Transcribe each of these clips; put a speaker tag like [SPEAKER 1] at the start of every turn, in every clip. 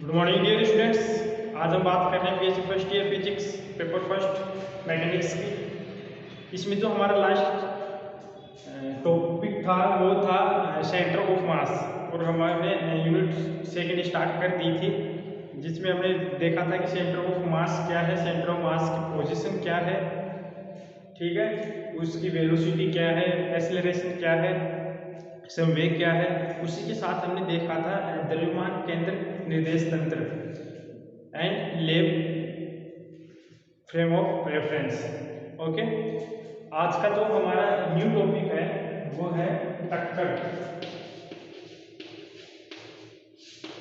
[SPEAKER 1] Good morning dear students. आज हम बात कर रहे हैं BSc first year physics paper first mechanics की। इसमें जो हमारा लास्ट टॉपिक था वो था सेंटर ऑफ मास, और हमने यूनिट सेकंड स्टार्ट कर दी थी, जिसमें हमने देखा था कि सेंटर ऑफ मास क्या है, सेंटर ऑफ मास की पोजीशन क्या है, ठीक है, उसकी वेलोसिटी क्या है, एक्सेलरेशन क्या है, संवेग क्या है। उसी के साथ हमने देखा था द्रव्यमान केंद्र निर्देश तंत्र and lab frame of reference. Okay, आज का जो हमारा न्यू टॉपिक है वो है टक्कर।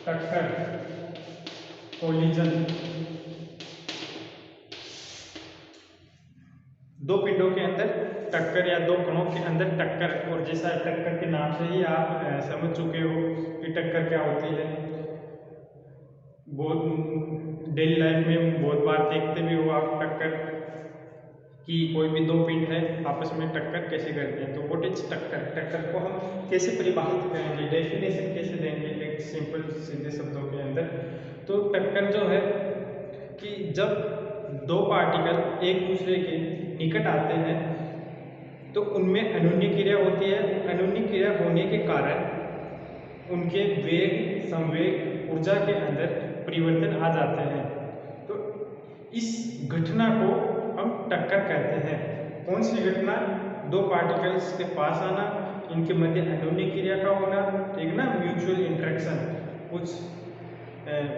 [SPEAKER 1] टक्कर, कोलिजन। दो पिंडों के अंदर टक्कर या दो कणों के अंदर टक्कर, और जैसा टक्कर के नाम से ही आप समझ चुके हो कि टक्कर क्या होती है। बहुत डेली लाइफ में बहुत बार देखते भी हो आप टक्कर कि कोई भी दो पिंड है आपस में टक्कर कैसे करते हैं। तो व्हाट इज टक्कर? टक्कर को हम कैसे परिभाषित करेंगे, डेफिनेशन कैसे देंगे एक सिंपल सीधे शब्दों के अंदर। तो टक्कर जो है कि जब दो पार्टिकल एक दूसरे के निकट आते हैं तो उनमें अनुन्य क्रिया होती है। अनुन्य क्रिया होने के कारण उनके वेग, संवेग, ऊर्जा के अंदर परिवर्तन आ जाते हैं। तो इस घटना को हम टक्कर कहते हैं। कौन सी घटना? दो पार्टिकल्स के पास आना, इनके मध्य अनुन्य क्रिया का होना, ठीक ना, म्यूचुअल इंटरेक्शन, कुछ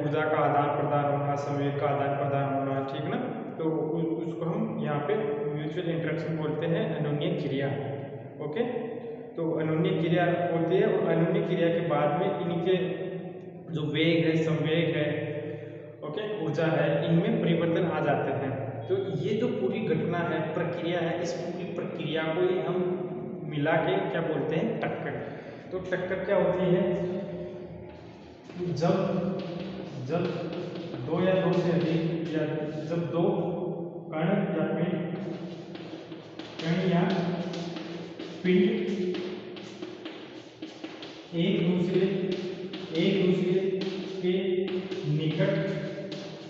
[SPEAKER 1] ऊर्जा का आदान प्रदान होना, संवेग का आदान प्रदान होना, ठीक ना। तो उसको हम यहाँ पे म्यूचुअल इंटरेक्शन बोलते हैं, अनुन्य क्रिया। ओके, तो अनुन्य क्रिया होती है, और अनुन्य क्रिया के बाद में इनके जो वेग है, संवेग है, ओके, ऊर्जा है, इनमें परिवर्तन आ जाते हैं। तो ये जो पूरी घटना है, प्रक्रिया है, इस पूरी प्रक्रिया को ही हम मिला के क्या बोलते हैं? टक्कर। तो टक्कर क्या होती है? जब दो या दो से अधिक, या जब दो कण या पिंड एक दूसरे के निकट आते हैं तो उनके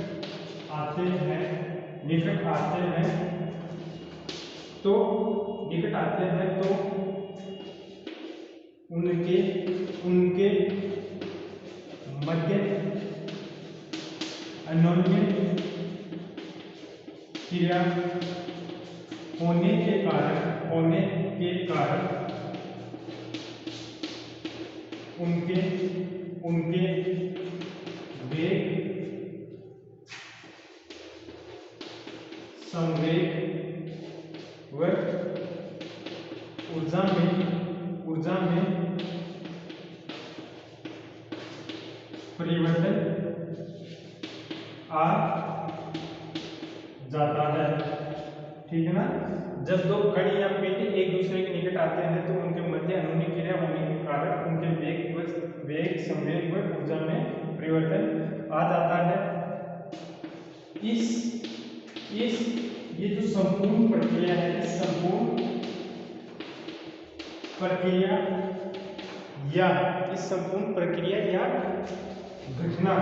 [SPEAKER 1] मध्य अनुन्य क्रिया होने के कारण उनके वेग, संवेग व ऊर्जा में परिवर्तन आ जाता है, ठीक है ना। जब दो कण या पिंड एक दूसरे के निकट आते हैं तो उनके मध्य अनुन्य क्रिया होने के कारण उनके वेग, संवेग व ऊर्जा में परिवर्तन आ जाता है। ये जो संपूर्ण प्रक्रिया है, इस संपूर्ण प्रक्रिया या घटना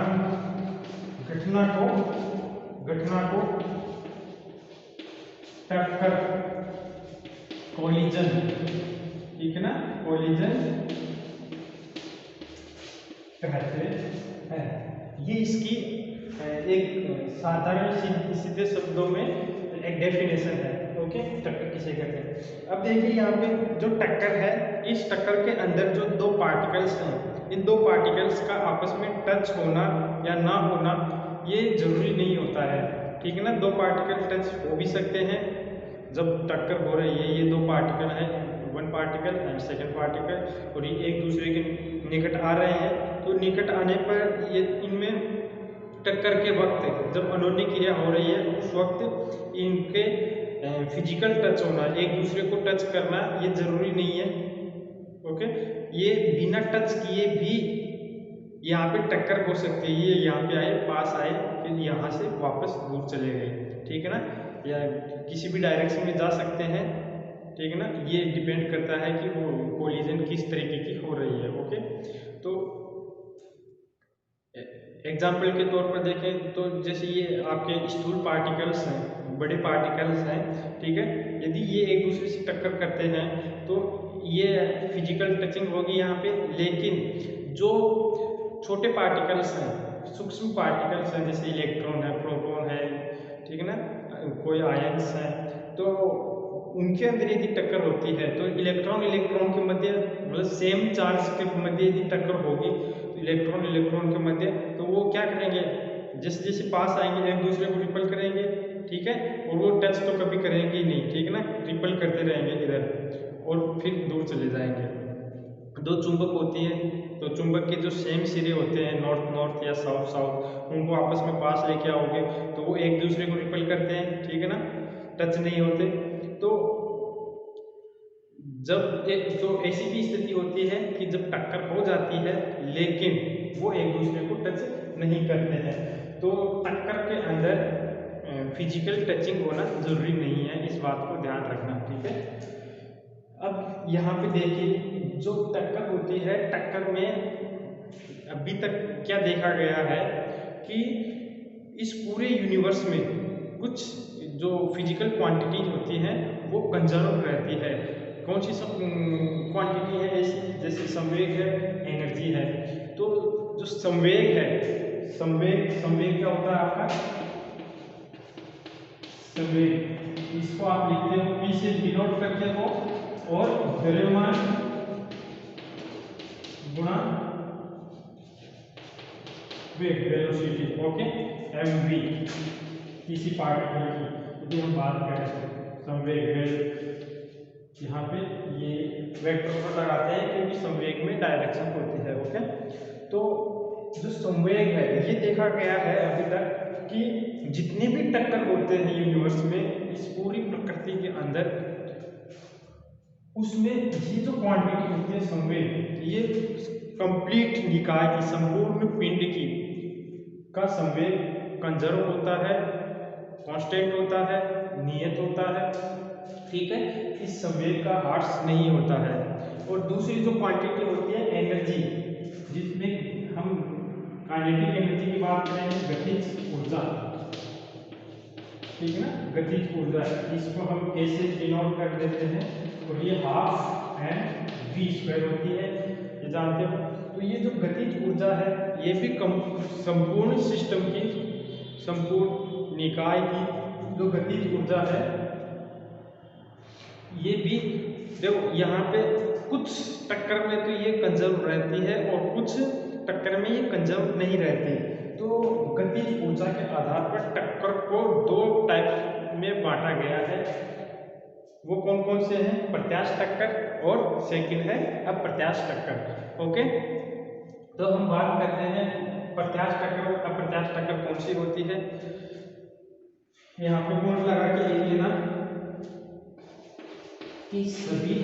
[SPEAKER 1] को टक्कर, कोलिजन, ठीक है ना, कोलिजन कहते हैं। ये इसकी एक साधारण सीधे शब्दों में एक डेफिनेशन है। ओके, टक्कर किसे कहते हैं? अब देखिए यहाँ पे जो टक्कर है, इस टक्कर के अंदर जो दो पार्टिकल्स हैं, इन दो पार्टिकल्स का आपस में टच होना या ना होना ये जरूरी नहीं होता है, ठीक है ना। दो पार्टिकल टच हो भी सकते हैं जब टक्कर हो रही है। ये दो पार्टिकल हैं, one particle and second particle, और ये एक दूसरे के निकट आ रहे हैं। तो निकट आने पर ये इनमें टक्कर के वक्त जब अनुन्य क्रिया हो रही है, उस वक्त इनके फिजिकल टच होना, एक दूसरे को टच करना, ये जरूरी नहीं है। ओके, ये बिना टच किए भी यहाँ पे टक्कर हो सकती है। ये यहाँ पे आए, पास आए, फिर यहाँ से वापस दूर चले गए, ठीक है ना, या किसी भी डायरेक्शन में जा सकते हैं, ठीक है ना। ये डिपेंड करता है कि वो कोलिजन किस तरीके की हो रही है। ओके, तो एग्जाम्पल के तौर पर देखें तो जैसे ये आपके स्थूल पार्टिकल्स हैं, बड़े पार्टिकल्स हैं, ठीक है, यदि ये एक दूसरे से टक्कर करते हैं तो ये फिजिकल टचिंग होगी यहाँ पे। लेकिन जो छोटे पार्टिकल्स हैं, सूक्ष्म पार्टिकल्स हैं, जैसे इलेक्ट्रॉन है, प्रोटॉन है, ठीक है ना, कोई आयंस हैं, तो उनके अंदर यदि टक्कर होती है तो इलेक्ट्रॉन इलेक्ट्रॉन के मध्य, मतलब सेम चार्ज के मध्य यदि टक्कर होगी तो इलेक्ट्रॉन इलेक्ट्रॉन के मध्य, तो वो क्या करेंगे, जैसे जैसे पास आएंगे एक दूसरे को रिपल करेंगे, ठीक है, और वो टच तो कभी करेंगे ही नहीं, ठीक है ना, रिपल करते रहेंगे इधर और फिर दूर चले जाएंगे। दो चुंबक होती है, तो चुंबक के जो सेम सिरे होते हैं, नॉर्थ नॉर्थ या साउथ साउथ, उनको आपस में पास लेके आओगे तो वो एक दूसरे को रिपल करते हैं, ठीक है ना, टच नहीं होते। तो जब एक तो ऐसी भी स्थिति होती है कि जब टक्कर हो जाती है लेकिन वो एक दूसरे को टच नहीं करते हैं, तो टक्कर के अंदर फिजिकल टचिंग होना जरूरी नहीं है, इस बात को ध्यान रखना, ठीक है। अब यहाँ पे देखिए जो टक्कर होती है, टक्कर में अभी तक क्या देखा गया है कि इस पूरे यूनिवर्स में कुछ जो फिजिकल क्वांटिटीज होती हैं वो कंजर्व रहती है। कौन सी सब क्वांटिटी है ऐसी, जैसे संवेग है, एनर्जी है। तो जो संवेग है, संवेग संवेग क्या होता है आपका, संवेग, इसको आप लिखते हो पी से डिनोट करते हो, और द्रव्यमान गुणा वेग, वेलोसिटी, ओके, mv, किसी पार्टिकल की यदि हम बात करें संवेग वेग, यहाँ पे ये वेक्टर पर लगाते हैं क्योंकि संवेग में डायरेक्शन होती है, ओके। तो जो संवेग है ये देखा गया है अभी तक कि जितने भी टक्कर होते हैं यूनिवर्स में, इस पूरी प्रकृति के अंदर, उसमें ये जो क्वांटिटी होती है संवेग, ये कंप्लीट निकाय की, संपूर्ण पिंड की का संवेग कंजर्व होता है, कांस्टेंट होता है, नियत होता है, ठीक है, इस संवेग का ह्रास नहीं होता है। और दूसरी जो क्वांटिटी होती है एनर्जी, जिसमें हम काइनेटिक एनर्जी की बात करें, गतिज ऊर्जा, ठीक है ना, गतिज ऊर्जा, इसको हम कैसे डिनोट कर देते हैं, और ये हाफ एंड वी स्क्वायर होती है, ये जानते हो। तो ये जो गतिज ऊर्जा है ये भी संपूर्ण सिस्टम की, संपूर्ण निकाय की जो गतिज ऊर्जा है, ये भी देखो यहाँ पे कुछ टक्कर में तो ये कंजर्व रहती है और कुछ टक्कर में ये कंजर्व नहीं रहती। तो गतिज ऊर्जा के आधार पर टक्कर को दो टाइप में बांटा गया है। वो कौन कौन से हैं, प्रत्यास्थ टक्कर और सेकंड है अप्रत्यास्थ टक्कर, ओके। तो हम बात करते हैं प्रत्यास्थ टक्कर और अप्रत्यास्थ टक्कर कौन सी होती है। यहाँ पे बोर्ड लगा के लिख लेना कि सभी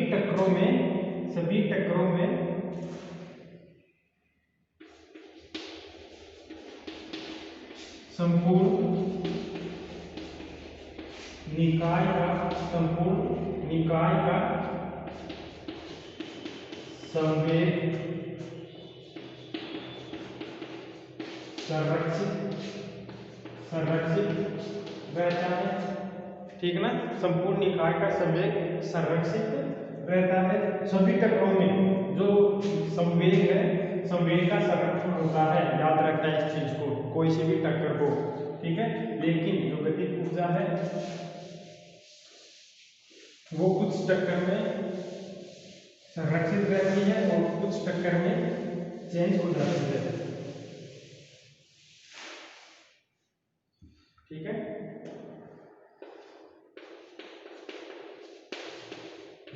[SPEAKER 1] टक्करों में संपूर्ण निकाय का संवेग संरक्षित रहता है, ठीक ना, संपूर्ण निकाय का संवेग संरक्षित रहता है। सभी टक्करों में जो संवेग है, संवेग का संरक्षण होता है, याद रखना है इस चीज को, कोई सी भी टक्कर हो, ठीक है। लेकिन जो गतिज ऊर्जा है वो कुछ टक्कर में संरक्षित रहती है और कुछ टक्कर में चेंज हो जाती है, ठीक है।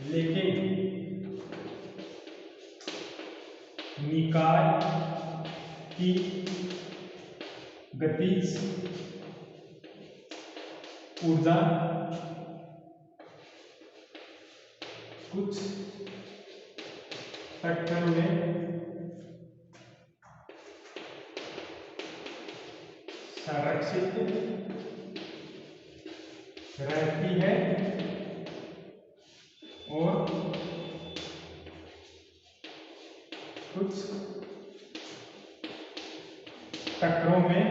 [SPEAKER 1] लेकिन निकाय की गतिज ऊर्जा कुछ टक्कर में संरक्षित रहती है और कुछ टक्करों में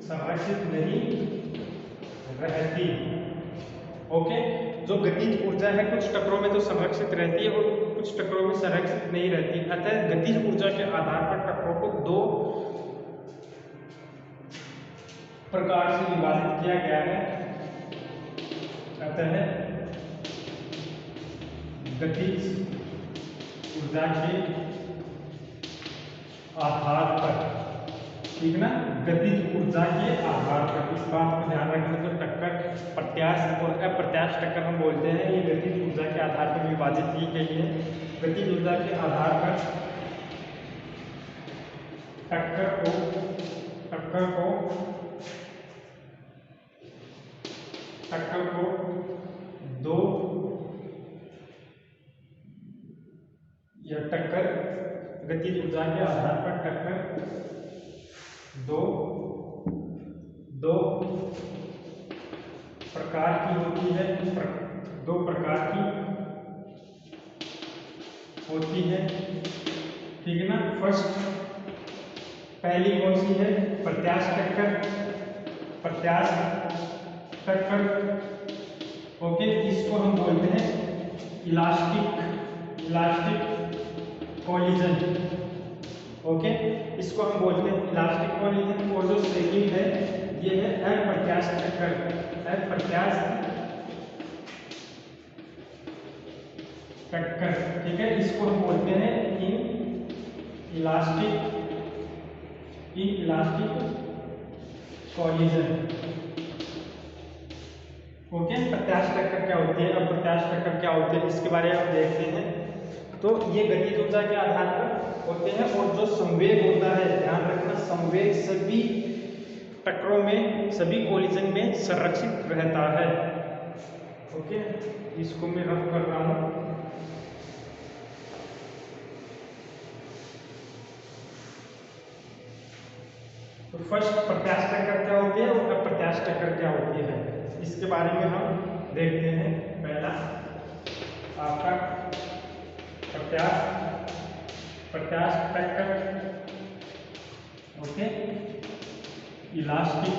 [SPEAKER 1] संरक्षित नहीं रहती। ओके, जो गतिज ऊर्जा है कुछ टक्करों में तो संरक्षित रहती है और कुछ टक्करों में संरक्षित नहीं रहती। अतः गतिज ऊर्जा के आधार पर टक्करों को दो प्रकार से विभाजित किया गया है। अतः गतिज ऊर्जा के आधार पर, ठीक ना, गतिज ऊर्जा के आधार पर, इस बात को ध्यान रखना। तो टक्कर प्रत्यास्थ और अप्रत्यास्थ टक्कर हम बोलते हैं, ये गतिज ऊर्जा के आधार पर विभाजित की गई है। गतिज ऊर्जा के आधार पर टक्कर को दो या टक्कर, गतिज ऊर्जा के आधार पर टक्कर दो प्रकार की होती है, दो प्रकार की होती है, ठीक है ना। फर्स्ट, पहली कौन सी है? प्रत्यास्थ टक्कर। ओके, इसको हम बोलते हैं इलास्टिक कोलिजन। ओके, इसको हम बोलते हैं इलास्टिक कोलिजन। और जो सेकंड है ये है अप्रत्यास्थ टक्कर। ठीक है, इसको हम बोलते हैं इलास्टिक कोलिजन। ओके, प्रत्यास्थ टक्कर क्या होती है, अप्रत्यास्थ टक्कर क्या होती है, इसके बारे में हम देखते हैं। तो ये गतिज ऊर्जा के आधार पर होते हैं। और जो संवेग होता है, ध्यान रखना, संवेग सभी टक्करों में, सभी कोलिजन में संरक्षित रहता है। ओके, इसको मैं रफ कर रहा हूं। तो फर्स्ट, प्रत्यास्थ टक्कर क्या होती है और अप्रत्यास्थ टक्कर क्या होती है, इसके बारे में हम देखते हैं। पहला आपका प्रत्यास्थ टक्कर। Okay, elastic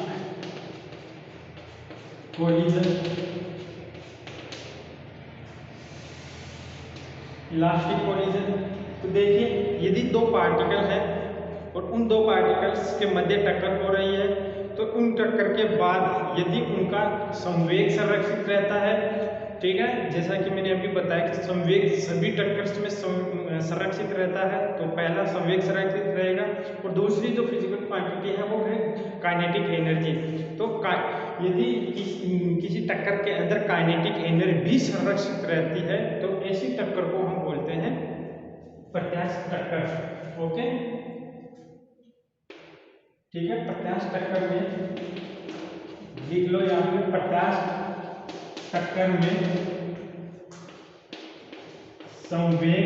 [SPEAKER 1] collision. तो देखिए, यदि दो पार्टिकल है और उन दो पार्टिकल्स के मध्य टक्कर हो रही है, तो उन टक्कर के बाद यदि उनका संवेग संरक्षित रहता है, ठीक है, जैसा कि मैंने अभी बताया कि संवेग सभी टक्कर्स में संरक्षित रहता है। तो पहला संवेग संरक्षित रहेगा। और दूसरी जो फिजिकल क्वांटिटी है वो है काइनेटिक एनर्जी। तो यदि किसी टक्कर के अंदर काइनेटिक एनर्जी भी संरक्षित रहती है, तो ऐसी टक्कर को हम बोलते हैं प्रत्यास्थ टक्कर। ओके, ठीक है, प्रत्यास्थ टक्कर में लिख लो यहाँ पे, प्रत्यास्थ टक्कर में संवेग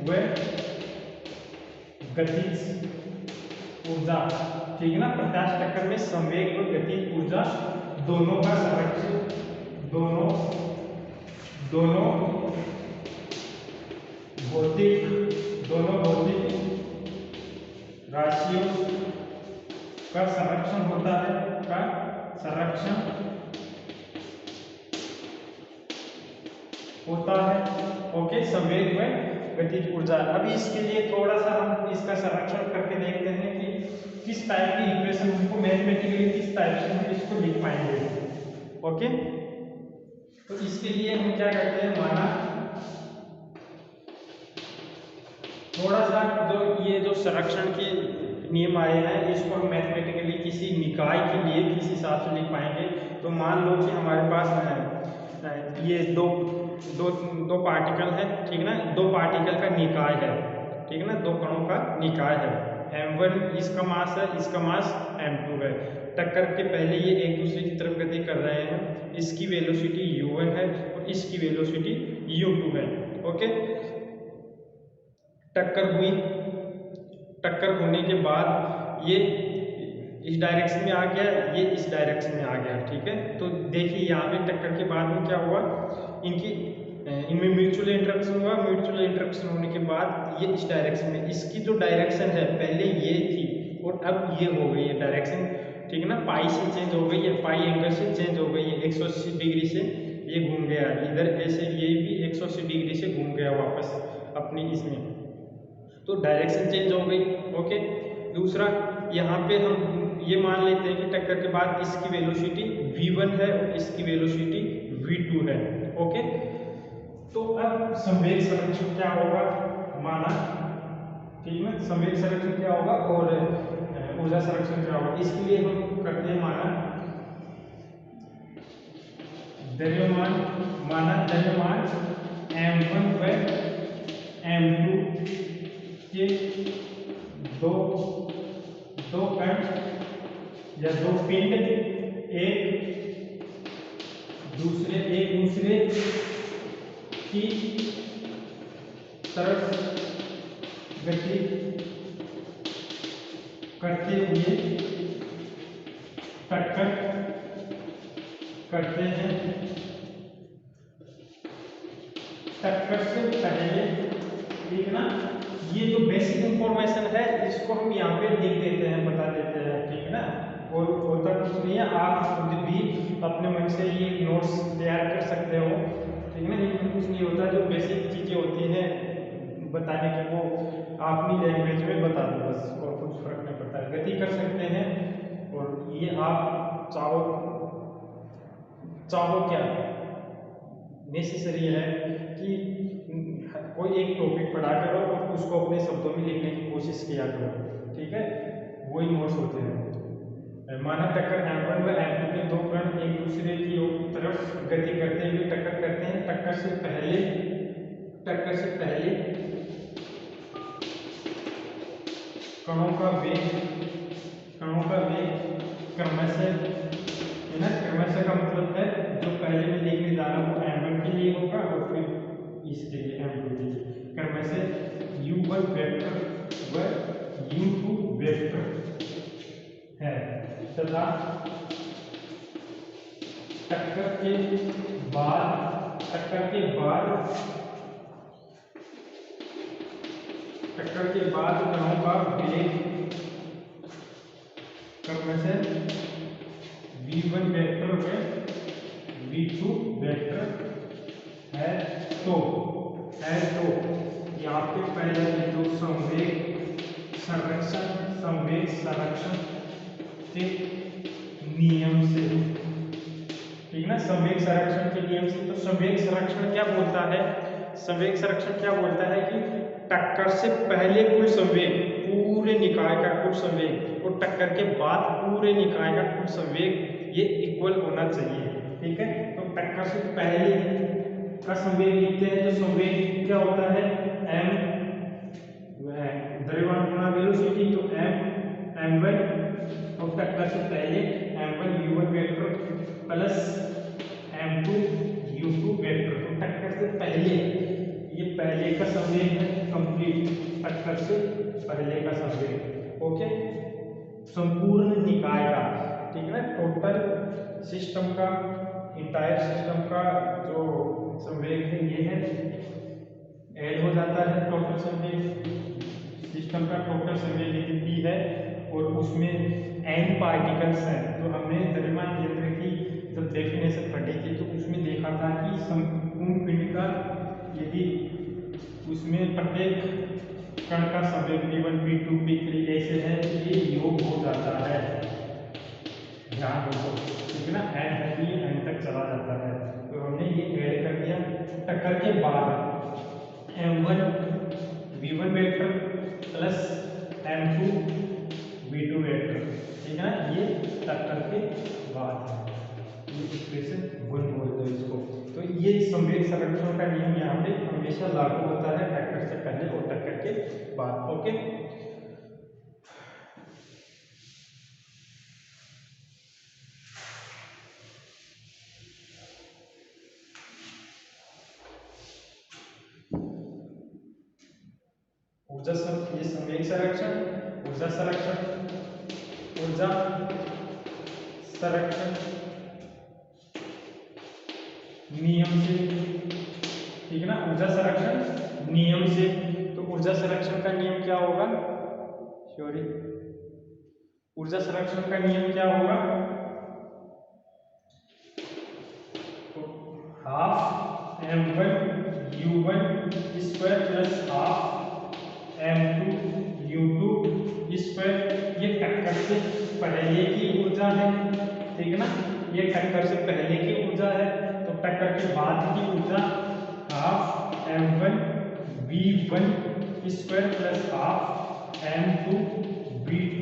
[SPEAKER 1] व गतिज ऊर्जा, ठीक है ना। प्रत्यास्थ टक्कर में संवेग व गतिज ऊर्जा दोनों का संरक्षण, दोनों भौतिक राशियों का संरक्षण होता है, ओके, संवेग व गतिज ऊर्जा। अभी इसके लिए थोड़ा सा हम इसका संरक्षण करके देखते हैं कि किस टाइप की इक्वेशन हमको मैथमेटिकली किस टाइप से हम इसको लिख पाएंगे। ओके, तो इसके लिए हम क्या करते हैं, माना थोड़ा सा ये जो संरक्षण के नियम आए हैं, इसको हम मैथमेटिकली किसी निकाय के लिए किस हिसाब से लिख पाएंगे। तो मान लो कि हमारे पास ये दो पार्टिकल है, ठीक है ना, दो पार्टिकल का निकाय है, ठीक है ना, दो कणों का निकाय है। m1 इसका मास है, इसका मास m2 है। टक्कर के पहले ये एक दूसरे की तरफ गति कर रहे हैं। इसकी वेलोसिटी u1 है और इसकी वेलोसिटी u2 है। ओके, टक्कर हुई, टक्कर होने के बाद ये इस डायरेक्शन में आ गया, ये इस डायरेक्शन में आ गया, ठीक है। तो देखिए यहाँ पे टक्कर के बाद में क्या हुआ, इनकी इनमें म्यूचुअल इंटरेक्शन हुआ। म्यूचुअल इंटरेक्शन होने के बाद ये इस डायरेक्शन में, इसकी जो डायरेक्शन है पहले ये थी और अब ये हो गई है डायरेक्शन, ठीक है ना। पाई से चेंज हो गई है, पाई एंगल से चेंज हो गई है, 180 डिग्री से ये घूम गया इधर, ऐसे ये भी 180 डिग्री से घूम गया वापस अपनी इसमें, तो डायरेक्शन चेंज हो गई। ओके, दूसरा यहाँ पे हम ये मान लेते हैं कि टक्कर के बाद इसकी वेलोसिटी v1 है और इसकी वेलोसिटी v2 है। ओके, तो अब संवेग संरक्षण क्या होगा, माना, ठीक है, संवेग संरक्षण क्या होगा और ऊर्जा संरक्षण क्या होगा, इसके लिए हम करते हैं माना द्रव्यमान, m1 व m2 के दो कण या दो पिंड एक दूसरे की तरफ गति करते हुए टक्कर करते हैं। टक्कर से पहले, ठीक ना, ये जो बेसिक इंफॉर्मेशन है इसको हम यहाँ पे लिख देते हैं, बता देते हैं, ठीक है ना। और होता कुछ नहीं है, आप खुद भी अपने मन से ये नोट्स तैयार कर सकते हो, ठीक है ना। इसमें कुछ नहीं होता, जो बेसिक चीजें होती हैं बताने की वो अपनी लैंग्वेज में बता दो बस, और कुछ फर्क नहीं पड़ता। गति कर सकते हैं, और ये आप चाहो क्या, नेसेसरी है कि कोई एक टॉपिक पढ़ा करो और उसको अपने शब्दों में लिखने की कोशिश किया करो, ठीक है, वही नोट्स होते हैं। माना टक्कर m1 व m2 के दो कण एक दूसरे की तरफ गति करते हुए टक्कर करते हैं। टक्कर से पहले कणों का वेग क्रमशः, है ना, क्रमशः का मतलब है जो पहले मैं लिखने जा रहा हूँ m1 के लिए होगा और फिर इसके लिए m2 के लिए, क्रमशः u1 वेक्टर व u2 वेक्टर है, तथा टक्कर के बाद कणों का वेग क्रमशः v1 वेक्टर व v2 वेक्टर है। तो यहाँ पे पहले जो संवेग संरक्षण के नियम से, ठीक ना, संवेग संरक्षण के नियम से। तो संवेग संरक्षण क्या बोलता है, संवेग संरक्षण क्या बोलता है कि टक्कर से पहले कुल संवेग, पूरे निकाय का कुल संवेग, और टक्कर के बाद पूरे निकाय का कुल संवेग ये इक्वल होना चाहिए, ठीक है। तो टक्कर से पहले का संवेग लिखते हैं, तो संवेग क्या होता है, m द्रव्यमान गुणा वेलोसिटी, तो m1, और टक्कर से पहले m1 u1 vector plus m2 u2 vector. तो टक्कर से पहले, ये पहले का संवेग है कंप्लीट, टक्कर से पहले का संवेग, ओके, संपूर्ण निकाय का, ठीक है ना, टोटल सिस्टम का, इंटायर सिस्टम का जो संवेग है ये है, ऐड हो जाता है टोटल संवेग, सिस्टम का टोटल संवेग यदि p है और उसमें n पार्टिकल्स हैं। तो हमने द्रव्यमान केंद्र की जब डेफिनेशन पढ़ी थी तो उसमें देखा था कि संपूर्ण पिंड का यदि उसमें प्रत्येक कण का संवेग p1 p2 p3 ऐसे है, ये योग हो जाता है, ध्यान रखो, ठीक है ना, n तक चला जाता है। तो हमने ये ऐड कर दिया। टक्कर के बाद m1 v1 vector plus m2 v2 vector, ठीक है ना, ये टक्कर के बाद, ये इक्वेशन 1 बोलते हैं इसको। तो ये संवेग संरक्षण का नियम यहाँ पे हमेशा लागू होता है टक्कर से पहले और टक्कर के बाद, ओके। ये संवेग संरक्षण, ऊर्जा संरक्षण, ऊर्जा संरक्षण नियम से, ठीक है ना, ऊर्जा संरक्षण नियम से। तो ऊर्जा संरक्षण का नियम क्या होगा, सॉरी, ऊर्जा संरक्षण का नियम क्या होगा, half m1u1 square plus half m2u2 square. ये टक्कर से पहले की ऊर्जा है, ठीक है ना, ये टक्कर से पहले की ऊर्जा है। तो टक्कर के बाद की ऊर्जा half m1 v1 square plus half m2 v2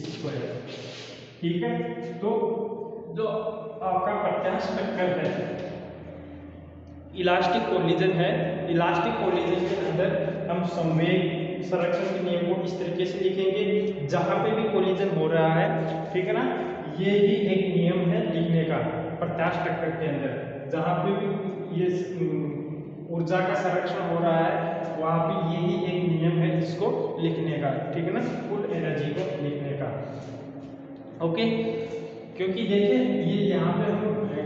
[SPEAKER 1] square, ठीक है। तो जो आपका प्रत्यास्थ टक्कर है, इलास्टिक कोलिजन है, इलास्टिक कोलिजन के अंदर हम संवेग संरक्षण के नियम को इस तरीके से लिखेंगे, जहां पे भी कोलिजन हो रहा है, ठीक है ना, ये भी एक नियम है लिखने का प्रत्यास्थ टक्कर के अंदर, जहां पे भी ये ऊर्जा का संरक्षण हो रहा है वहां पे यही एक नियम है इसको लिखने का, ठीक है ना, कुल एनर्जी को लिखने का। ओके, क्योंकि देखिए ये यहाँ पे हम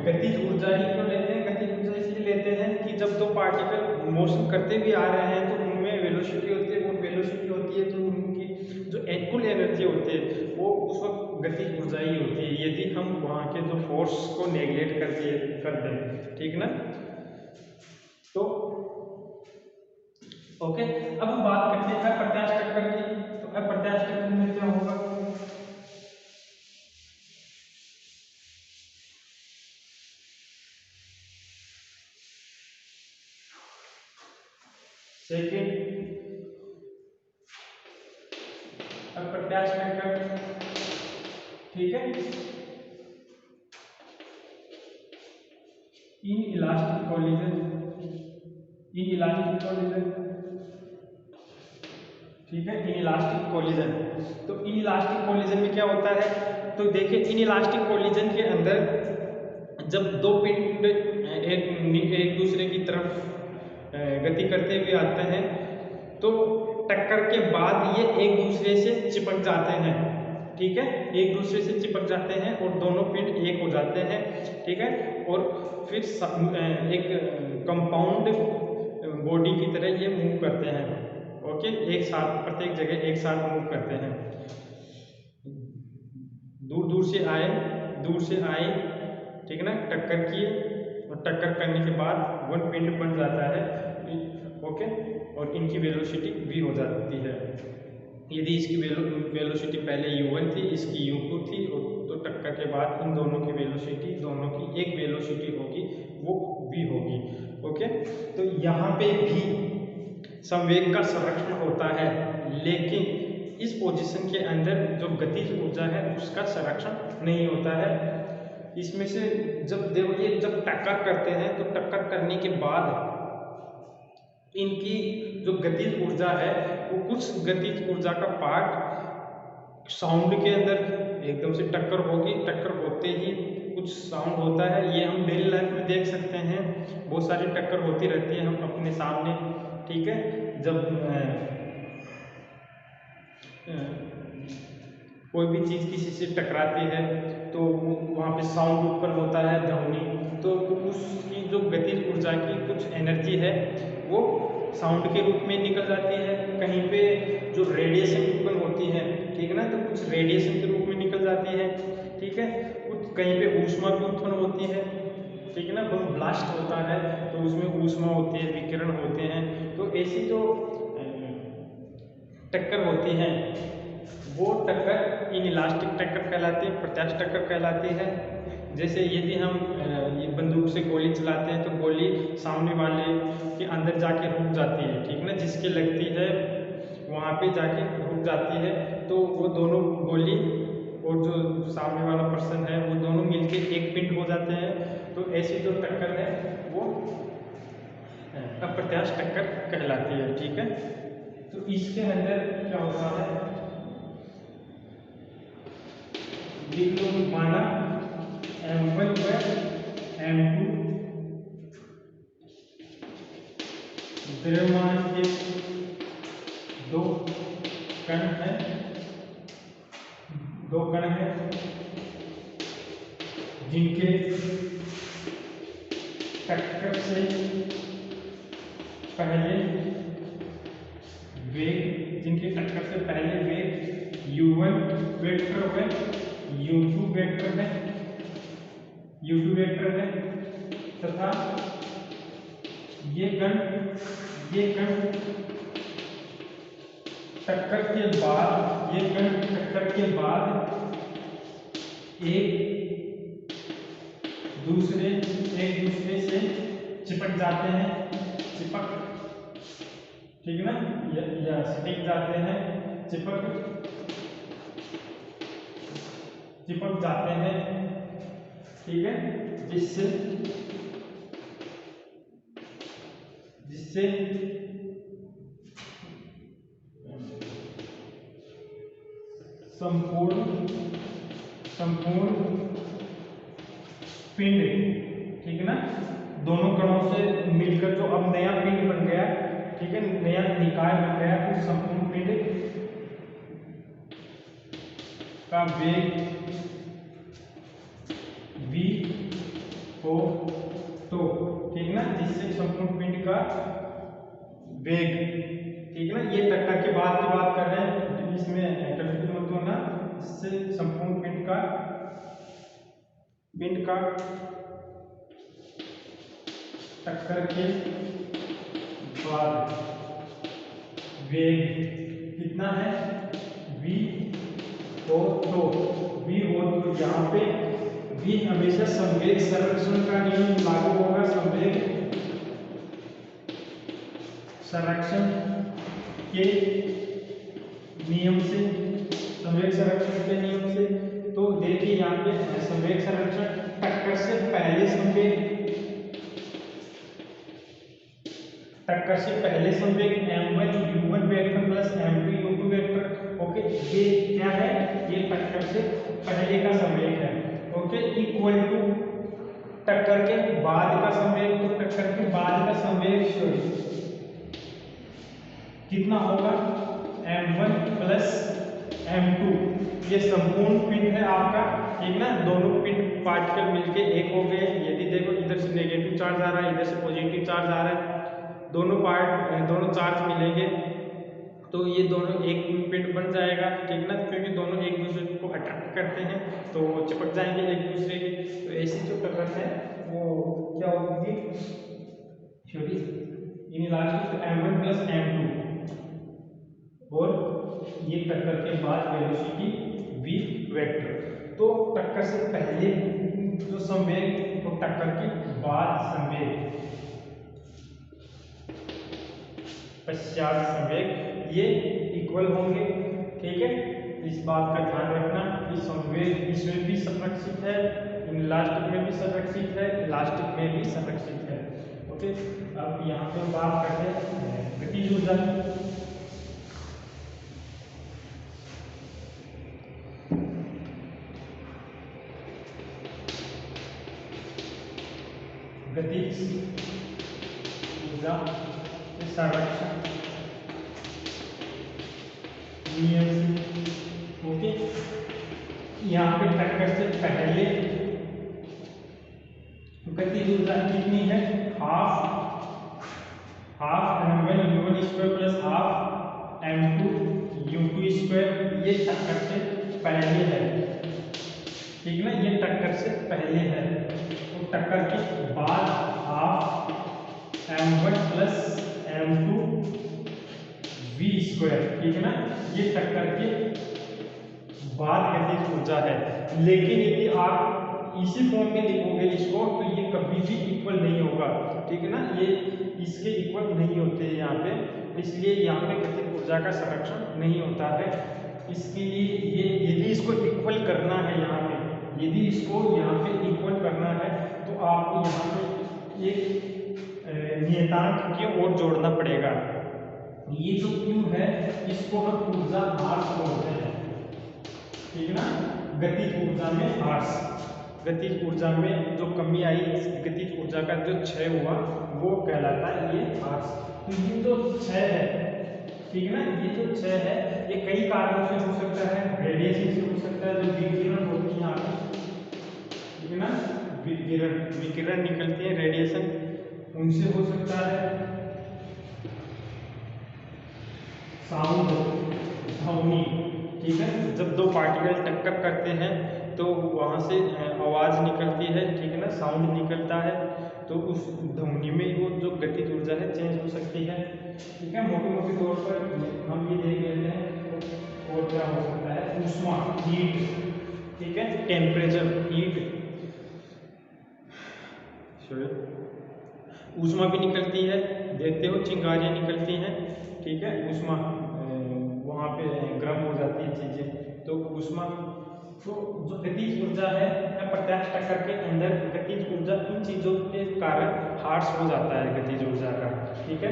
[SPEAKER 1] गतिज ऊर्जा ही क्यों लेते हैं, गतिज ऊर्जा इसलिए लेते हैं कि जब दो पार्टिकल मोशन करते भी आ रहे हैं तो उनमें वेलोसिटी होती है, वो वेलोसिटी होती है तो उनकी जो कुल एनर्जी होती है वो उस वक्त गतिज ऊर्जा ही होती है, यदि हम वहाँ के जो फोर्स को नेग्लेक्ट कर दें, ठीक ना। तो ओके, अब हम बात करते हैं अप्रत्यास्थ टक्कर की। तो अप्रत्यास्थ टक्कर में क्या होगा, सेकेंड अप्रत्यास्थ टक्कर, ठीक है, in elastic collision, in elastic collision, ठीक है, इन इलास्टिक कोलिजन। तो इन इलास्टिक कोलिजन में क्या होता है, तो देखिए इन इलास्टिक कोलिजन के अंदर जब दो पिंड एक दूसरे की तरफ गति करते हुए आते हैं तो टक्कर के बाद ये एक दूसरे से चिपक जाते हैं, ठीक है, एक दूसरे से चिपक जाते हैं और दोनों पिंड एक हो जाते हैं, ठीक है, और फिर एक कंपाउंड बॉडी की तरह ये मूव करते हैं। ओके, एक साथ प्रत्येक जगह एक साथ मूव करते हैं, दूर दूर से आए, ठीक है ना, टक्कर किए और टक्कर करने के बाद वन पिंड बन जाता है, ओके, और इनकी वेलोसिटी v हो जाती है। यदि इसकी वेलोसिटी पहले u1 थी, इसकी u2 थी, तो टक्कर के बाद इन दोनों की वेलोसिटी, दोनों की एक वेलोसिटी होगी, वो v होगी। ओके, तो यहाँ पे भी संवेग का संरक्षण होता है, लेकिन इस पोजीशन के अंदर जो गतिज ऊर्जा है उसका संरक्षण नहीं होता है। इसमें से जब टक्कर करते हैं तो टक्कर करने के बाद इनकी जो गतिज ऊर्जा है वो कुछ गतिज ऊर्जा का पार्ट साउंड के अंदर एकदम से टक्कर होगी, टक्कर होते ही कुछ साउंड होता है, ये हम डेली लाइफ में देख सकते हैं, बहुत सारी टक्कर होती रहती है हम अपने सामने, ठीक है, जब कोई भी चीज़ किसी से टकराती है तो वहाँ पे साउंड उत्पन्न होता है, ध्वनि, तो उसकी जो गतिज ऊर्जा की कुछ एनर्जी है वो साउंड के रूप में निकल जाती है, कहीं पे जो रेडिएशन उत्पन्न होती है, ठीक है ना, तो कुछ रेडिएशन के रूप में निकल जाती है, ठीक है, कुछ कहीं पे ऊष्मा भी उत्पन्न होती है, ठीक है ना, बम ब्लास्ट होता है तो उसमें ऊष्मा होती है, विकिरण होते हैं, तो ऐसी जो टक्कर होती है वो टक्कर इन इलास्टिक टक्कर कहलाती है, प्रत्यास्थ टक्कर कहलाती है। जैसे यदि हम ये बंदूक से गोली चलाते हैं तो गोली सामने वाले के अंदर जाके रुक जाती है, ठीक ना, जिसके लगती है वहाँ पे जाके रुक जाती है, तो वो दोनों गोली और जो सामने वाला पर्सन है वो दोनों मिलके एक पिंड हो जाते हैं। तो ऐसी जो टक्कर है वो अप्रत्यास्थ टक्कर कहलाती है, ठीक है। तो इसके अंदर क्या होता है, लिख लो, माना m1 पर m2 द्रव्यमान के दो कण है, दो कण हैं जिनके टक्कर से पहले वेग u1 वेक्टर है, u2 वेक्टर है तथा ये कण टक्कर के बाद एक दूसरे से चिपक जाते हैं, ठीक है ना, या सटिक जाते हैं, चिपक जाते हैं, ठीक है, जिससे संपूर्ण पिंड, ठीक है ना, दोनों कणों से मिलकर जो अब नया पिंड बन गया, ठीक है, नया निकाय बन गया, तो संपूर्ण पिंड का वेग v हो तो, ठीक ना, जिससे संपूर्ण पिंड का वेग, ठीक है ना, ये टक्कर के बाद की बात कर रहे हैं, इसमें कंफ्यूज मत होना, इससे संपूर्ण पिंड का टक्कर के बाद वेग कितना है, v हो तो यहाँ पे v हमेशा संवेग संरक्षण का नियम लागू होगा, संवेग संरक्षण के नियम से, तो देखिए यहाँ पे संवेग संरक्षण टक्कर से पहले संवेग m1 u1 vector plus m2 u2 vector, okay, ये क्या है, ये टक्कर से पहले का संवेग है, ओके, इक्वल टू टक्कर के बाद का संवेग, तो टक्कर के बाद का संवेग कितना होगा, m1 प्लस m2, ये संपूर्ण पिंड है आपका, ठीक ना, दोनों पिंड पार्टिकल मिलके एक हो गए, यदि देखो इधर से नेगेटिव चार्ज आ रहा है, इधर से पॉजिटिव चार्ज आ रहा है, दोनों चार्ज मिलेंगे तो ये दोनों एक पिंड बन जाएगा, ठीक ना, क्योंकि दोनों एक दूसरे को अट्रैक्ट करते हैं तो चिपक जाएंगे एक दूसरे के, तो ऐसी जो टक्कर है वो क्या होगी, इनइलास्टिक m1 प्लस m2, और ये टक्कर के बाद वेलोसिटी v वेक्टर, तो टक्कर से पहले जो संवेग, तो टक्कर के बाद संवेग, पश्चात संवेग, ये इक्वल होंगे, ठीक है, इस बात का ध्यान रखना कि संवेग इसमें भी संरक्षित है, इलास्टिक में भी संरक्षित है, इलास्टिक में भी संरक्षित है, ओके। अब यहाँ पे बात करते हैं गतिज ऊर्जा की, गतिज ऊर्जा के संरक्षण नियम, ओके, यहाँ पे टक्कर से पहले गतिज ऊर्जा कितनी है, half m1 u1 square plus half m2 u2 square, ये टक्कर से पहले है, ठीक ना, ये टक्कर से पहले है, तो टक्कर के बाद half m1 plus m2 v square, ठीक है ना, ये टक्कर के बाद गतिज ऊर्जा है, लेकिन यदि आप इसी फॉर्म में लिखोगे इसको तो ये कभी भी इक्वल नहीं होगा, ठीक है ना, ये इसके इक्वल नहीं होते हैं यहाँ पे, इसलिए यहाँ पे गतिज ऊर्जा का संरक्षण नहीं होता है, इसके लिए ये यदि इसको इक्वल करना है, यहाँ पे यदि इसको यहाँ पे इक्वल करना है तो आपको यहाँ पे एक नियतांक की ओर जोड़ना पड़ेगा, ये जो Q है इसको हम ऊर्जा हार्स बोलते हैं, ठीक है ना, गतिज ऊर्जा में हार्स, गतिज ऊर्जा में जो कमी आई, गतिज ऊर्जा का जो क्षय हुआ वो कहलाता है ये हार्स, तो ये जो क्षय है ठीक है ना। ये जो क्षय है ये कई कारणों से हो सकता है, रेडिएशन से हो सकता है, जो विकिरण होती है आपकी, ठीक है ना, विकिरण विकिरण निकलती है रेडिएशन, उनसे हो सकता है, साउंड ध्वनि, ठीक है, जब दो पार्टिकल टक्कर करते हैं तो वहां से आवाज निकलती है, ठीक है ना, साउंड निकलता है, तो उस ध्वनि में वो जो गतिज ऊर्जा है चेंज हो सकती है, ठीक है। मोटे मोटे तौर पर हम ये देख लेते हैं। और क्या हो सकता है, ऊष्मा हीट, ठीक है, टेम्परेचर हीट, ऊष्मा भी निकलती है, देखते हो चिंगारियां निकलती हैं, ठीक है, ऊष्मा वहाँ पे गर्म हो जाती है चीजें, तो ऊष्मा, तो जो गतिज ऊर्जा है प्रत्यास्थ टक्कर के अंदर गतिज ऊर्जा इन चीजों के कारण हार्स हो जाता है गतिज ऊर्जा का, ठीक है,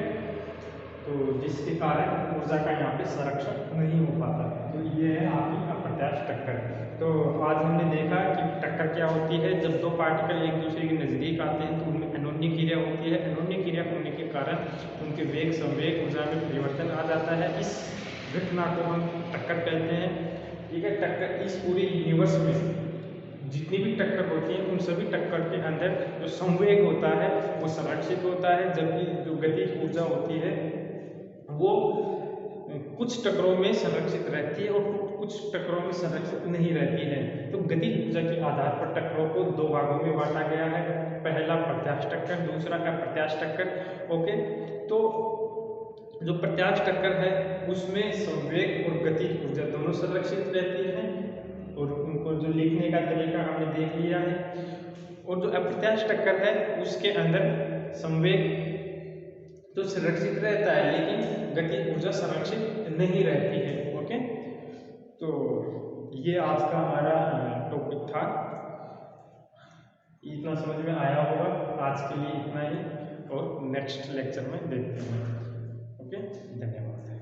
[SPEAKER 1] तो जिसके कारण ऊर्जा का यहाँ पे संरक्षण नहीं हो पाता। तो ये है आपकी अप्रत्यास्थ टक्कर। तो आज हमने देखा कि टक्कर क्या होती है, जब दो पार्टिकल एक दूसरे के नजदीक आते हैं तो उनमें अनोन्य क्रिया होती है, अनोन्य क्रिया होने के कारण उनके वेग संवेग ऊर्जा में परिवर्तन आ जाता है, इस घटना को हम टक्कर कहते हैं, ठीक है। टक्कर इस पूरे यूनिवर्स में जितनी भी टक्कर होती है उन सभी टक्कर के अंदर जो संवेग होता है वो संरक्षित होता है, जबकि जो गतिज ऊर्जा होती है वो कुछ टक्करों में संरक्षित रहती है और कुछ टक्करों में संरक्षित नहीं रहती है। तो गतिज ऊर्जा के आधार पर टक्करों को दो भागों में बांटा गया है, पहला प्रत्यास्थ टक्कर, दूसरा अप्रत्यास्थ टक्कर। ओके, तो जो प्रत्यास्थ टक्कर है उसमें संवेग और गतिज ऊर्जा दोनों संरक्षित रहती है, और उनको जो लिखने का तरीका हमने देख लिया है। और जो अप्रत्यास्थ टक्कर है उसके अंदर संवेग तो संरक्षित रहता है लेकिन गतिज ऊर्जा संरक्षित नहीं रहती है। ओके, तो ये आज का हमारा टॉपिक था, इतना समझ में आया होगा। आज के लिए इतना ही, और नेक्स्ट लेक्चर में देखते हैं। ओके, धन्यवाद।